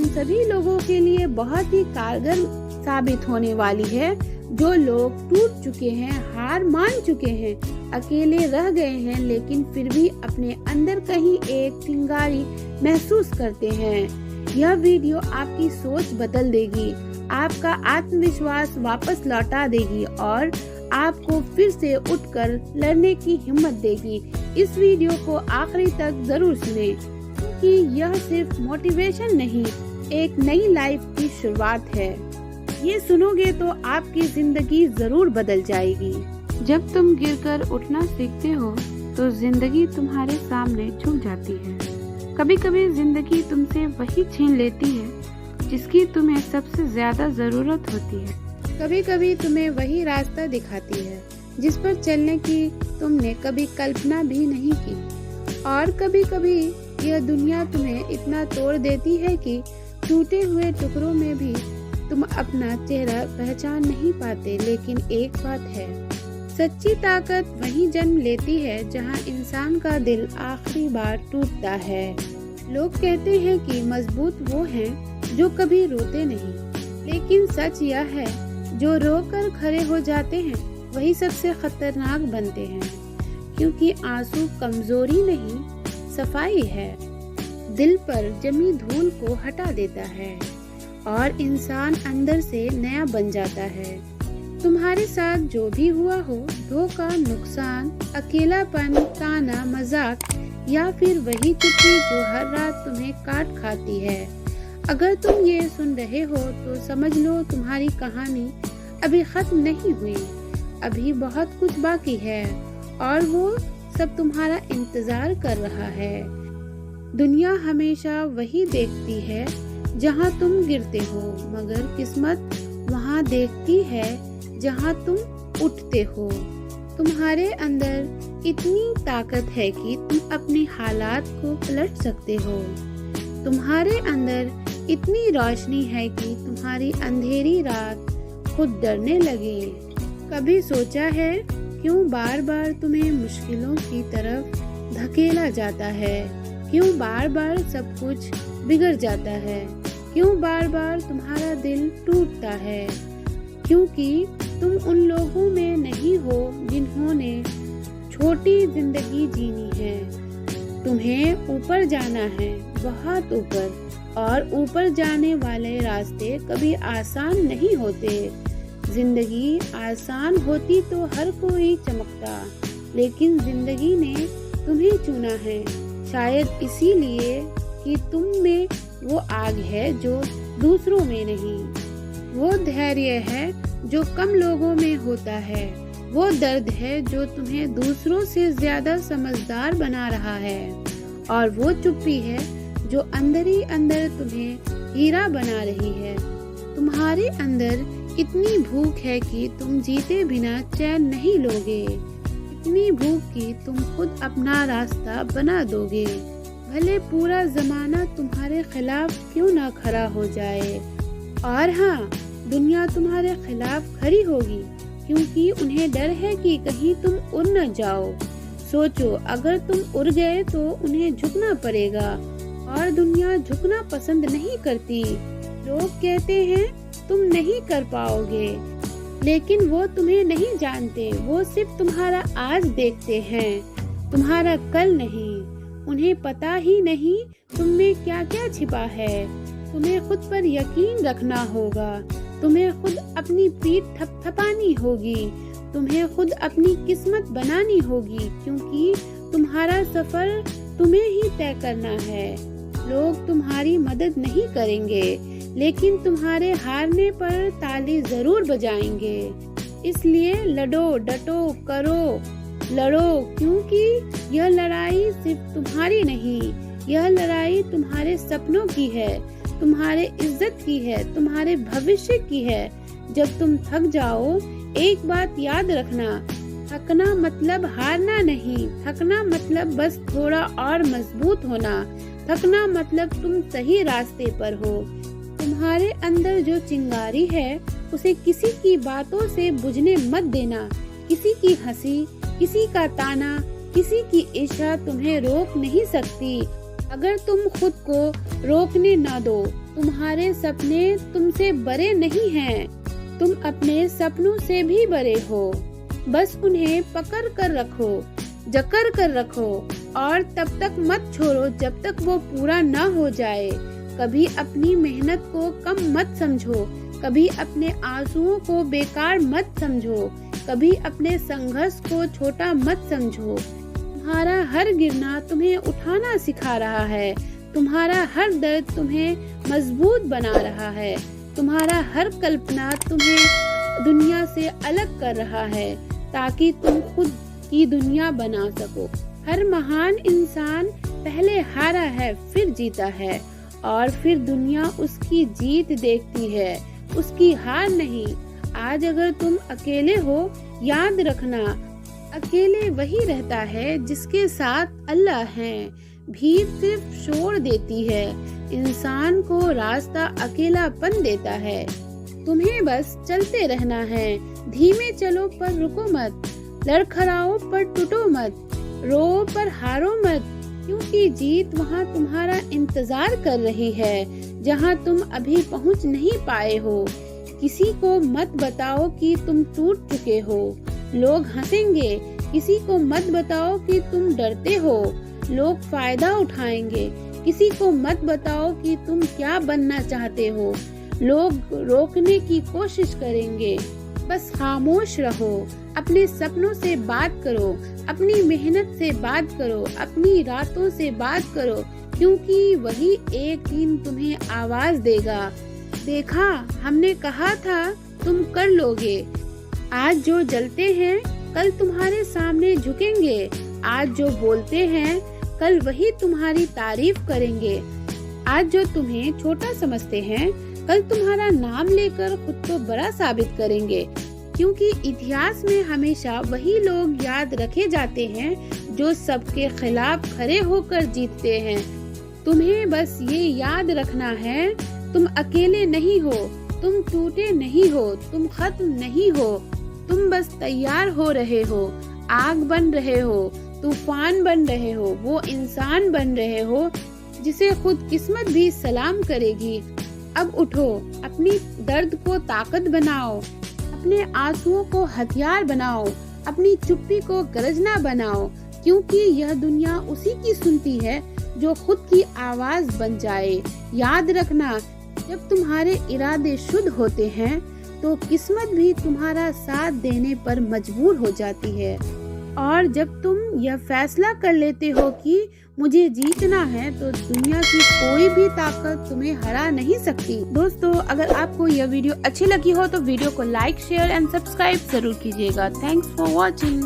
उन सभी लोगों के लिए बहुत ही कारगर साबित होने वाली है जो लोग टूट चुके हैं, हार मान चुके हैं, अकेले रह गए हैं, लेकिन फिर भी अपने अंदर कहीं एक चिंगारी महसूस करते हैं। यह वीडियो आपकी सोच बदल देगी, आपका आत्मविश्वास वापस लौटा देगी और आपको फिर से उठकर लड़ने की हिम्मत देगी। इस वीडियो को आखिरी तक जरूर सुनें, क्योंकि यह सिर्फ मोटिवेशन नहीं, एक नई लाइफ की शुरुआत है। ये सुनोगे तो आपकी जिंदगी जरूर बदल जाएगी। जब तुम गिरकर उठना सीखते हो तो जिंदगी तुम्हारे सामने झुक जाती है। कभी कभी जिंदगी तुमसे वही छीन लेती है जिसकी तुम्हें सबसे ज्यादा जरूरत होती है। कभी कभी तुम्हें वही रास्ता दिखाती है जिस पर चलने की तुमने कभी कल्पना भी नहीं की। और कभी कभी यह दुनिया तुम्हें इतना तोड़ देती है कि टूटे हुए टुकड़ों में भी तुम अपना चेहरा पहचान नहीं पाते। लेकिन एक बात है, सच्ची ताकत वहीं जन्म लेती है जहां इंसान का दिल आखिरी बार टूटता है। लोग कहते हैं कि मजबूत वो हैं जो कभी रोते नहीं, लेकिन सच यह है जो रोकर खड़े हो जाते हैं वही सबसे खतरनाक बनते हैं, क्योंकि आंसू कमजोरी नहीं, सफाई है। दिल पर जमी धूल को हटा देता है और इंसान अंदर से नया बन जाता है। तुम्हारे साथ जो भी हुआ हो, धोखा, नुकसान, अकेलापन, ताना, मजाक या फिर वही चुप्पी जो हर रात तुम्हें काट खाती है, अगर तुम ये सुन रहे हो तो समझ लो तुम्हारी कहानी अभी खत्म नहीं हुई। अभी बहुत कुछ बाकी है और वो सब तुम्हारा इंतजार कर रहा है। दुनिया हमेशा वही देखती है जहां तुम गिरते हो, मगर किस्मत वहां देखती है जहां तुम उठते हो। तुम्हारे अंदर इतनी ताकत है कि तुम अपने हालात को पलट सकते हो। तुम्हारे अंदर इतनी रोशनी है कि तुम्हारी अंधेरी रात खुद डरने लगे। कभी सोचा है क्यों बार बार तुम्हें मुश्किलों की तरफ धकेला जाता है? क्यों बार बार सब कुछ बिगड़ जाता है? क्यों बार बार तुम्हारा दिल टूटता है? क्योंकि तुम उन लोगों में नहीं हो जिन्होंने छोटी जिंदगी जीनी है। तुम्हें ऊपर जाना है, बहुत ऊपर, और ऊपर जाने वाले रास्ते कभी आसान नहीं होते। जिंदगी आसान होती तो हर कोई चमकता, लेकिन जिंदगी ने तुम्हें चुना है, शायद इसीलिए कि तुम में वो आग है जो दूसरों में नहीं। वो धैर्य है जो कम लोगों में होता है। वो दर्द है जो तुम्हें दूसरों से ज्यादा समझदार बना रहा है। और वो चुप्पी है जो अंदर ही अंदर तुम्हें हीरा बना रही है। तुम्हारे अंदर इतनी भूख है कि तुम जीते बिना चैन नहीं लोगे, इतनी भूख कि तुम खुद अपना रास्ता बना दोगे, भले पूरा जमाना तुम्हारे खिलाफ क्यों ना खड़ा हो जाए। और हाँ, दुनिया तुम्हारे खिलाफ खड़ी होगी, क्योंकि उन्हें डर है कि कहीं तुम उड़ न जाओ। सोचो, अगर तुम उड़ गए तो उन्हें झुकना पड़ेगा, और दुनिया झुकना पसंद नहीं करती। लोग कहते हैं तुम नहीं कर पाओगे, लेकिन वो तुम्हें नहीं जानते। वो सिर्फ तुम्हारा आज देखते हैं, तुम्हारा कल नहीं। उन्हें पता ही नहीं तुम में क्या क्या छिपा है। तुम्हें खुद पर यकीन रखना होगा, तुम्हें खुद अपनी पीठ थपथपानी होगी, तुम्हें खुद अपनी किस्मत बनानी होगी, क्योंकि तुम्हारा सफर तुम्हें ही तय करना है। लोग तुम्हारी मदद नहीं करेंगे, लेकिन तुम्हारे हारने पर ताली जरूर बजाएंगे। इसलिए लड़ो, डटो, करो, लड़ो, क्योंकि यह लड़ाई सिर्फ तुम्हारी नहीं, यह लड़ाई तुम्हारे सपनों की है, तुम्हारे इज्जत की है, तुम्हारे भविष्य की है। जब तुम थक जाओ, एक बात याद रखना, थकना मतलब हारना नहीं, थकना मतलब बस थोड़ा और मजबूत होना, थकना मतलब तुम सही रास्ते पर हो। तुम्हारे अंदर जो चिंगारी है उसे किसी की बातों से बुझने मत देना। किसी की हंसी, किसी का ताना, किसी की ईर्ष्या तुम्हें रोक नहीं सकती। अगर तुम खुद को रोकने ना दो तुम्हारे सपने तुमसे बड़े नहीं हैं, तुम अपने सपनों से भी बड़े हो। बस उन्हें पकड़ कर रखो, जकड़ कर रखो और तब तक मत छोड़ो जब तक वो पूरा न हो जाए। कभी अपनी मेहनत को कम मत समझो, कभी अपने आंसुओं को बेकार मत समझो, कभी अपने संघर्ष को छोटा मत समझो। तुम्हारा हर गिरना तुम्हें उठाना सिखा रहा है, तुम्हारा हर दर्द तुम्हें मजबूत बना रहा है, तुम्हारा हर कल्पना तुम्हें दुनिया से अलग कर रहा है ताकि तुम खुद की दुनिया बना सको। हर महान इंसान पहले हारा है, फिर जीता है और फिर दुनिया उसकी जीत देखती है, उसकी हार नहीं। आज अगर तुम अकेले हो, याद रखना अकेले वही रहता है जिसके साथ अल्लाह है। भीड़ सिर्फ शोर देती है, इंसान को रास्ता अकेलापन देता है। तुम्हें बस चलते रहना है, धीमे चलो पर रुको मत, लड़खड़ाओ पर टूटो मत, रो पर हारो मत, क्योंकि जीत वहाँ तुम्हारा इंतजार कर रही है जहाँ तुम अभी पहुँच नहीं पाए हो। किसी को मत बताओ कि तुम टूट चुके हो, लोग हंसेंगे। किसी को मत बताओ कि तुम डरते हो, लोग फायदा उठाएंगे। किसी को मत बताओ कि तुम क्या बनना चाहते हो, लोग रोकने की कोशिश करेंगे। बस खामोश रहो, अपने सपनों से बात करो, अपनी मेहनत से बात करो, अपनी रातों से बात करो, क्योंकि वही एक दिन तुम्हें आवाज देगा। देखा, हमने कहा था तुम कर लोगे। आज जो जलते हैं कल तुम्हारे सामने झुकेंगे, आज जो बोलते हैं कल वही तुम्हारी तारीफ करेंगे। आज जो तुम्हें छोटा समझते हैं कल तुम्हारा नाम लेकर खुद को बड़ा साबित करेंगे, क्योंकि इतिहास में हमेशा वही लोग याद रखे जाते हैं जो सबके खिलाफ खड़े होकर जीतते हैं। तुम्हें बस ये याद रखना है, तुम अकेले नहीं हो, तुम टूटे नहीं हो, तुम खत्म नहीं हो, तुम बस तैयार हो रहे हो, आग बन रहे हो, तूफान बन रहे हो, वो इंसान बन रहे हो जिसे खुद किस्मत भी सलाम करेगी। अब उठो, अपनी दर्द को ताकत बनाओ, अपने आंसुओं को हथियार बनाओ, अपनी चुप्पी को गरजना बनाओ, क्योंकि यह दुनिया उसी की सुनती है जो खुद की आवाज बन जाए। याद रखना, जब तुम्हारे इरादे शुद्ध होते हैं तो किस्मत भी तुम्हारा साथ देने पर मजबूर हो जाती है। और जब तुम यह फैसला कर लेते हो कि मुझे जीतना है, तो दुनिया की कोई भी ताकत तुम्हें हरा नहीं सकती। दोस्तों, अगर आपको यह वीडियो अच्छी लगी हो तो वीडियो को लाइक, शेयर एंड सब्सक्राइब जरूर कीजिएगा। Thanks for watching.